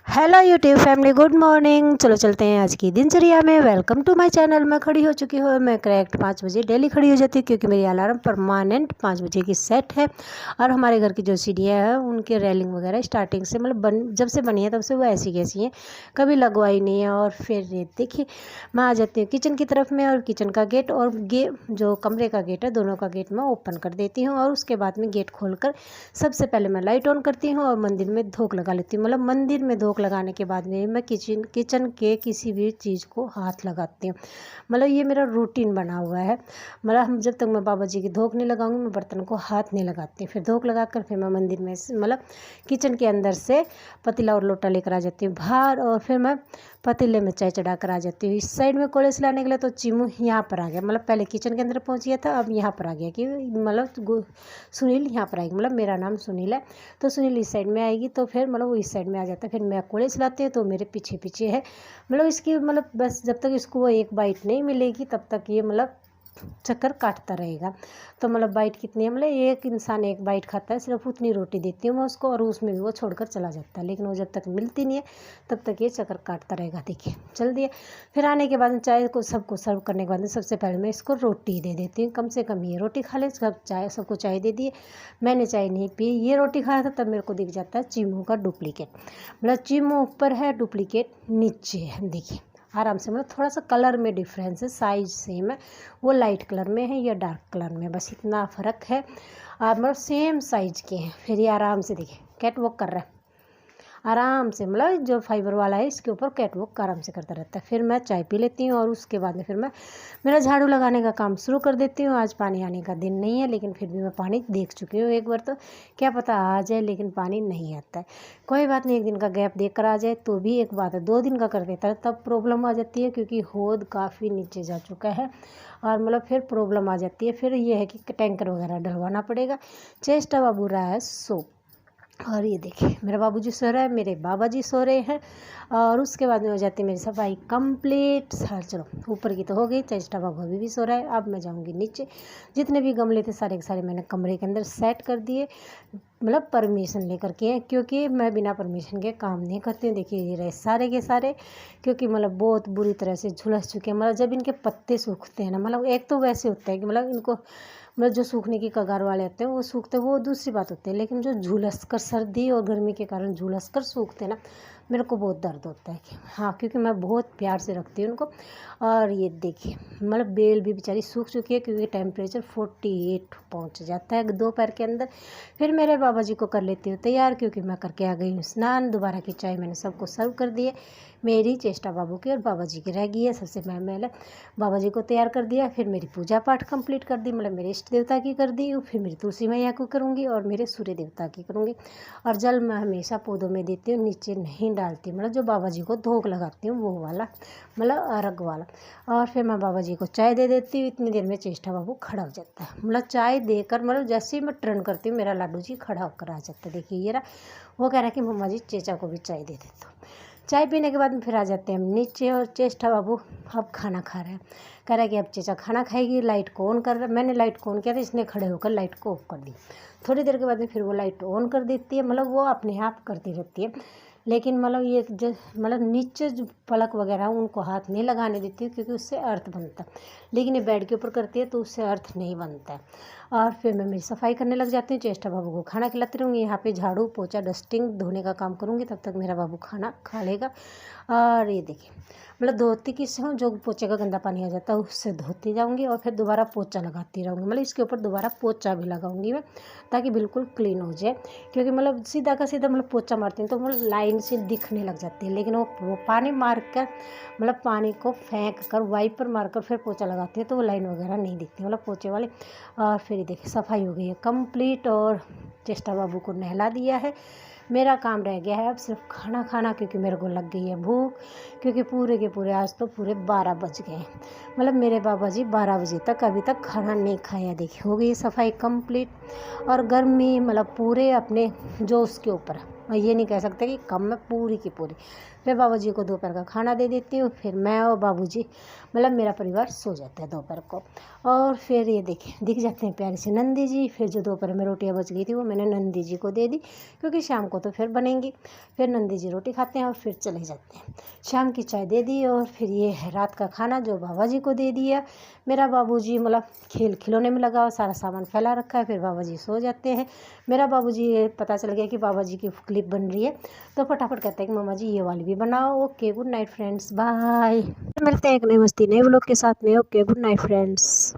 Hello YouTube family, good morning. चलो चलते हैं आज की दिनचर्या में। Welcome to my channel. मैं खड़ी हो चुकी हूँ। मैं करेक्ट 5 बजे डेली खड़ी हो जाती हूँ क्योंकि मेरी अलार्म परमानेंट 5 बजे की सेट है। और हमारे घर की जो सीढ़ियाँ हैं उनके रेलिंग वगैरह स्टार्टिंग से जब से बनी है तब से वो ऐसी कैसी हैं, कभी लगवाई नहीं है। और फिर देखिए मैं आ जाती हूँ किचन की तरफ में, और किचन का गेट और जो कमरे का गेट है दोनों का गेट मैं ओपन कर देती हूँ। और उसके बाद में गेट खोलकर सबसे पहले मैं लाइट ऑन करती हूँ और मंदिर में धूप लगा लेती हूँ। मतलब मंदिर में धूप लगाने के बाद में मैं किचन के किसी भी चीज़ को हाथ लगाती हूँ। मतलब ये मेरा रूटीन बना हुआ है। मतलब हम जब तक मैं बाबा जी की धूप नहीं लगाऊंगी मैं बर्तन को हाथ नहीं लगाती। फिर धूप लगाकर फिर मैं मंदिर में मतलब किचन के अंदर से पतीला और लोटा लेकर आ जाती हूँ बाहर। और फिर मैं पतीले में चाय चढ़ा कर आ जाती हूँ। इस साइड में कॉलेज लाने के लिए तो चिमू यहाँ पर आ गया। मतलब पहले किचन के अंदर पहुँच गया था, अब यहाँ पर आ गया कि मतलब सुनील यहाँ पर आएगी। मतलब मेरा नाम सुनील है तो सुनील इस साइड में आएगी, तो फिर मतलब वो इस साइड में आ जाता है। फिर मैं कोड़े चलाती हूँ तो मेरे पीछे पीछे है। मतलब इसकी मतलब बस जब तक इसको वो एक बाइट नहीं मिलेगी तब तक ये मतलब चक्कर काटता रहेगा। तो मतलब बाइट कितनी है, मतलब एक इंसान एक बाइट खाता है, सिर्फ उतनी रोटी देती हूँ मैं उसको और उसमें भी वो छोड़कर चला जाता है। लेकिन वो जब तक मिलती नहीं है तब तक ये चक्कर काटता रहेगा। देखिए चल दिया। फिर आने के बाद चाय को सबको सर्व करने के बाद सबसे पहले मैं इसको रोटी दे देती हूँ। कम से कम ये रोटी खा ले। सब चाय सबको चाय दे दिए, मैंने चाय नहीं पी। ये रोटी खाया था तब मेरे को दिख जाता है चीमू का डुप्लीकेट। मतलब चीमू ऊपर है, डुप्लीकेट नीचे है। देखिए आराम से, मतलब थोड़ा सा कलर में डिफरेंस है, साइज सेम है। वो लाइट कलर में है, या डार्क कलर में, बस इतना फ़र्क है। और मतलब सेम साइज के हैं। फिर ये आराम से देखिए कैट वॉक कर रहा है आराम से। मतलब जो फाइबर वाला है इसके ऊपर कैट वॉक आराम से करता रहता है। फिर मैं चाय पी लेती हूँ और उसके बाद में फिर मैं मेरा झाड़ू लगाने का काम शुरू कर देती हूँ। आज पानी आने का दिन नहीं है लेकिन फिर भी मैं पानी देख चुकी हूँ एक बार, तो क्या पता आ जाए, लेकिन पानी नहीं आता है। कोई बात नहीं, एक दिन का गैप देख कर आ जाए तो भी एक बात है। 2 दिन का कर देता है तब प्रॉब्लम आ जाती है, क्योंकि हौद काफ़ी नीचे जा चुका है और मतलब फिर प्रॉब्लम आ जाती है। फिर ये है कि टैंकर वगैरह डलवाना पड़ेगा। चेस्ट बाबू रहा है सो। और ये देखिए मेरा बाबूजी सो रहा है, मेरे बाबा जी सो रहे हैं। और उसके बाद में हो जाती है मेरी सफाई कंप्लीट। सर चलो ऊपर की तो हो गई, चेष्टा बाबू अभी भी सो रहा है। अब मैं जाऊंगी नीचे। जितने भी गमले थे सारे के सारे मैंने कमरे के अंदर सेट कर दिए, मतलब परमिशन लेकर के, क्योंकि मैं बिना परमिशन के काम नहीं करती हूँ। देखिए ये रहे सारे के सारे, क्योंकि मतलब बहुत बुरी तरह से झुलस चुके हैं। मतलब जब इनके पत्ते सूखते हैं ना, मतलब एक तो वैसे होता है कि मतलब इनको मतलब जो सूखने की कगार वाले होते हैं वो सूखते हैं, वो दूसरी बात होती है। लेकिन जो झुलस कर सर्दी और गर्मी के कारण झुलस कर सूखते हैं ना, मेरे को बहुत दर्द होता है कि हाँ, क्योंकि मैं बहुत प्यार से रखती हूँ उनको। और ये देखिए मतलब बेल भी बेचारी सूख चुकी है, क्योंकि टेम्परेचर 48 पहुँच जाता है दोपहर के अंदर। फिर मेरे बाबा जी को कर लेती हूँ तैयार, क्योंकि मैं करके आ गई हूँ स्नान। दोबारा की चाय मैंने सबको सर्व कर दी है। मेरी, चेष्टा बाबू की और बाबा जी की रह गई है। सबसे पहले बाबा जी को तैयार कर दिया, फिर मेरी पूजा पाठ कंप्लीट कर दी। मतलब मेरे इष्ट देवता की कर दी, फिर मेरी तुलसी मैया को करूँगी और मेरे सूर्य देवता की करूँगी। और जल मैं हमेशा पौधों में देती हूँ, नीचे नहीं डालती। मतलब जो बाबा जी को धोक लगाती हूँ वो वाला, मतलब अर्घ वाला। और फिर मैं बाबा जी को चाय दे देती हूँ। इतनी देर में चेष्टा बाबू खड़ा हो जाता है। मतलब चाय देकर, मतलब जैसे ही मैं टर्न करती हूँ मेरा लाडू जी खड़ा होकर आ जाता है। देखिए ये रहा। वो कह रहा है कि मम्मा जी चेचा को भी चाय दे देते हो। चाय पीने के बाद में फिर आ जाते हैं हम नीचे, और चेष्टा बाबू अब खाना खा रहा है। कह रहा है कि अब चेचा खाना खाएगी। लाइट को ऑन कर रहा है, मैंने लाइट को ऑन किया था, इसने खड़े होकर लाइट को ऑफ कर दी। थोड़ी देर के बाद में फिर वो लाइट ऑन कर देती है। मतलब वो अपने आप करती रहती है, लेकिन मतलब ये जो मतलब नीचे जो पलक वगैरह उनको हाथ नहीं लगाने देती है, क्योंकि उससे अर्थ बनता है। लेकिन ये बेड के ऊपर करती है तो उससे अर्थ नहीं बनता है। और फिर मैं मेरी सफाई करने लग जाती हूँ। चेष्टा बाबू को खाना खिलाती रहूँगी। यहाँ पे झाड़ू पोछा डस्टिंग धोने का काम करूँगी, तब तक मेरा बाबू खाना खा लेगा। और ये देखिए मतलब धोती किससे हूँ, जो पोछे का गंदा पानी आ जाता है उससे धोती जाऊँगी और फिर दोबारा पोछा लगाती रहूँगी। मतलब इसके ऊपर दोबारा पोछा भी लगाऊंगी मैं, ताकि बिल्कुल क्लीन हो जाए। क्योंकि मतलब सीधा का सीधा मतलब पोछा मारती हूँ तो मतलब लाइन से दिखने लग जाती है। लेकिन वो पानी मार कर, मतलब पानी को फेंक कर वाइपर मारकर फिर पोछा लगाती है तो वो लाइन वगैरह नहीं दिखती, मतलब पोछे वाले। और फिर देखिए सफाई हो गई है कंप्लीट, और चेष्टा बाबू को नहला दिया है। मेरा काम रह गया है अब सिर्फ खाना खाना, क्योंकि मेरे को लग गई है भूख। क्योंकि पूरे के पूरे आज तो पूरे 12 बज गए। मतलब मेरे बाबा जी 12 बजे तक अभी तक खाना नहीं खाया। देखिए हो गई सफाई कंप्लीट। और गर्मी मतलब पूरे अपने जो उसके ऊपर, मैं ये नहीं कह सकते कि कम है, पूरी की पूरी। फिर बाबूजी को दोपहर का खाना दे देती हूँ। फिर मैं और बाबूजी मतलब मेरा परिवार सो जाता है दोपहर को। और फिर ये देखें दिख जाते हैं प्यारे से नंदी जी। फिर जो दोपहर में रोटियां बच गई थी वो मैंने नंदी जी को दे दी, क्योंकि शाम को तो फिर बनेंगी। फिर नंदी जी रोटी खाते हैं और फिर चले जाते हैं। शाम की चाय दे दी और फिर ये है रात का खाना जो बाबा जी को दे दिया। मेरा बाबूजी मतलब खेल खिलौने में लगा और सारा सामान फैला रखा है। फिर बाबा जी सो जाते हैं। मेरा बाबूजी पता चल गया कि बाबा जी की क्लिप बन रही है तो फटाफट कहते हैं कि मम्मा जी ये वाली भी बनाओ। Okay good night friends, bye. मिलते हैं एक नई मस्ती नए व्लॉग के साथ में। Okay good night friends.